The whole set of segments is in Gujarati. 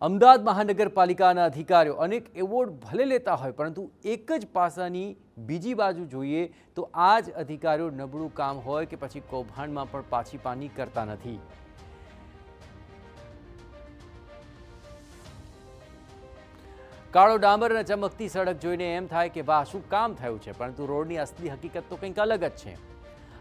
અમદાવાદ મહાનગરપાલિકાના અધિકારીઓ અનેક એવોર્ડ ભલે લેતા હોય, પરંતુ એક જ પાસાની બીજી બાજુ જોઈએ તો આ જ અધિકારીઓ નબળું કામ હોય કે પછી કૌભાંડમાં પણ પાછી પાની કરતા નથી। કાળો ડામર અને ચમકતી સડક જોઈને એમ થાય કે વાહ, શું કામ થયું છે, પરંતુ રોડની અસલી હકીકત તો કંઈક અલગ જ છે।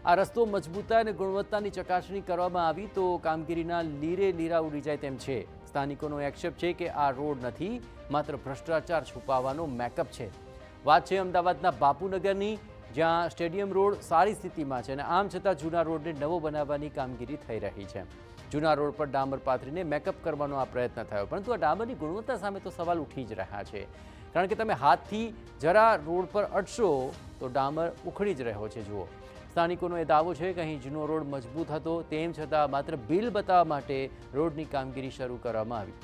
આ રસ્તો મજબૂતાઈ અને ગુણવત્તાની ચકાસણી કરવામાં આવી તો કામગીરીના લીરે લીરા ઉડી જાય તેમ છે। સ્થાનિકોનો આક્ષેપ છે કે આ રોડ નથી, માત્ર ભ્રષ્ટાચાર છુપાવવાનો મેકઅપ છે। વાત છે અમદાવાદના બાપુનગરની, જ્યાં સ્ટેડિયમ રોડ સારી સ્થિતિમાં છે અને આમ છતાં જૂના રોડને નવો બનાવવાની કામગીરી થઈ રહી છે। જૂના રોડ પર ડામર પાથરીને મેકઅપ કરવાનો આ પ્રયત્ન થયો, પરંતુ આ ડામરની ગુણવત્તા સામે તો સવાલ ઉઠી જ રહ્યા છે, કારણ કે તમે હાથથી જરા રોડ પર અડશો તો ડામર ઉખડી જ રહ્યો છે। જુઓ, સ્થાનિકોનો એ દાવો છે કે અહીં જૂનો રોડ મજબૂત હતો, તેમ છતાં માત્ર બિલ બતાવવા માટે રોડની કામગીરી શરૂ કરવામાં આવી।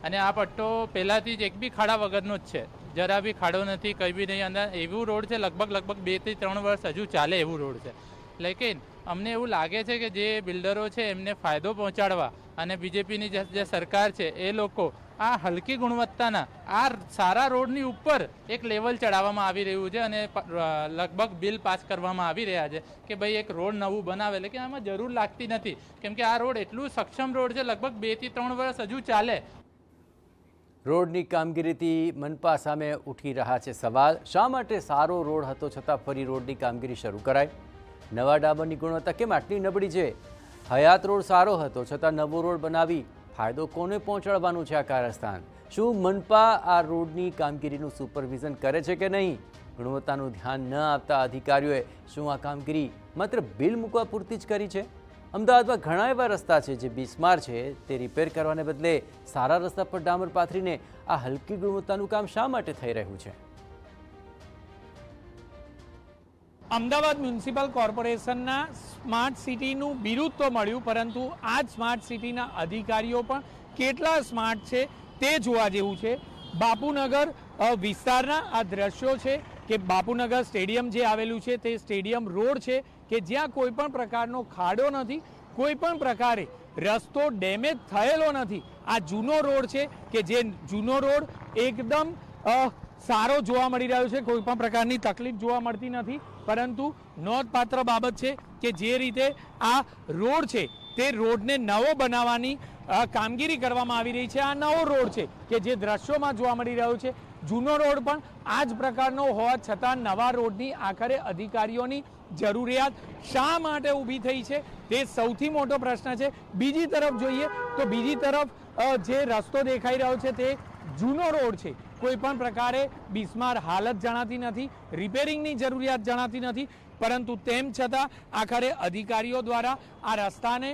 અને આ પટ્ટો પહેલાથી જ એક બી ખાડા વગરનો જ છે, જરા બી ખાડો નથી, કંઈ બી નહીં। અંદર એવું રોડ છે, લગભગ 2 થી 3 વર્ષ હજુ ચાલે એવું રોડ છે। લેકિન અમને એવું લાગે છે કે જે બિલ્ડરો છે એમને ફાયદો પહોંચાડવા અને બીજેપીની જે સરકાર છે એ લોકો આ હલકી ગુણવત્તાના આ સારા રોડની ઉપર એક લેવલ ચડાવવામાં આવી રહ્યું છે અને લગભગ બિલ પાસ કરવામાં આવી રહ્યા છે કે ભાઈ એક રોડ નવું બનાવે, લેકિન આમાં જરૂર લાગતી નથી, કેમ કે આ રોડ એટલું સક્ષમ રોડ છે, લગભગ 2 થી 3 વર્ષ હજુ ચાલે। રોડની કામગીરીથી મનપા સામે ઉઠી રહ્યા છે સવાલ, શા માટે સારો રોડ હતો છતાં ફરી રોડની કામગીરી શરૂ કરાઈ? નવા ડામરની ગુણવત્તા કેમ આટલી નબળી છે? હયાત રોડ સારો હતો છતાં નવો રોડ બનાવી ફાયદો કોને પહોંચાડવાનું છે આ કારસ્તાન? શું મનપા આ રોડની કામગીરીનું સુપરવિઝન કરે છે કે નહીં? ગુણવત્તાનું ધ્યાન ન આપતા અધિકારીઓએ શું આ કામગીરી માત્ર બિલ મૂકવા પૂરતી જ કરી છે? અમદાવાદમાં ઘણા એવા રસ્તા છે જે બિસ્માર છે, તે રિપેર કરવાને બદલે સારા રસ્તા પર ડામર પાથરીને આ હલકી ગુણવત્તાનું કામ શા માટે થઈ રહ્યું છે? અમદાવાદ મ્યુનિસિપલ કોર્પોરેશનના સ્માર્ટ સિટીનું બિરુદ તો મળ્યું, પરંતુ આ જ સ્માર્ટ સિટીના અધિકારીઓ પણ કેટલા સ્માર્ટ છે તે જોવા જેવું છે। બાપુનગર વિસ્તારના આ દ્રશ્યો છે કે બાપુનગર સ્ટેડિયમ જે આવેલું છે તે સ્ટેડિયમ રોડ છે કે જ્યાં કોઈ પણ પ્રકારનો ખાડો નથી, કોઈ પણ પ્રકારે રસ્તો ડેમેજ થયેલો નથી। આ જૂનો રોડ છે કે જે જૂનો રોડ એકદમ સારો જોવા મળી રહ્યો છે, કોઈ પણ પ્રકારની તકલીફ જોવા મળતી નથી। પરંતુ નોંધપાત્ર બાબત છે કે જે રીતે આ રોડ છે તે રોડને નવો બનાવવાની કામગીરી કરવામાં આવી રહી છે। આ નવો રોડ છે કે જે દ્રશ્યોમાં જોવા મળી રહ્યો છે, જૂનો રોડ પણ આ જ પ્રકારનો હોવા છતાં નવા રોડની આખરે અધિકારીઓની જરૂરિયાત શા માટે ઊભી થઈ છે તે સૌથી મોટો પ્રશ્ન છે। બીજી તરફ જોઈએ તો બીજી તરફ જે રસ્તો દેખાઈ રહ્યો છે તે જૂનો રોડ છે, કોઈ પણ પ્રકારે બિસ્માર હાલત જણાતી નથી, રિપેરિંગની જરૂરિયાત જણાતી નથી, પરંતુ તેમ છતાં આખરે અધિકારીઓ દ્વારા આ રસ્તાને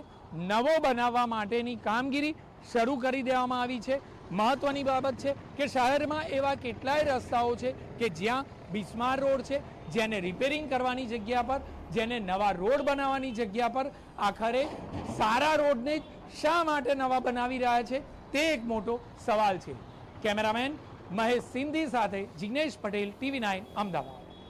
નવો બનાવવા માટેની કામગીરી શરૂ કરી દેવામાં આવી છે। મહત્વની બાબત છે કે શહેરમાં એવા કેટલાય રસ્તાઓ છે કે જ્યાં બિસ્માર રોડ છે, જેને રિપેરિંગ કરવાની જગ્યા પર, જેને નવા રોડ બનાવવાની જગ્યા પર આખરે સારા રોડને શા માટે નવા બનાવી રહ્યા છે તે એક મોટો સવાલ છે। કેમેરામેન મહેશ સિંધી સાથે જિગ્નેશ પટેલ, TV9 અમદાવાદ।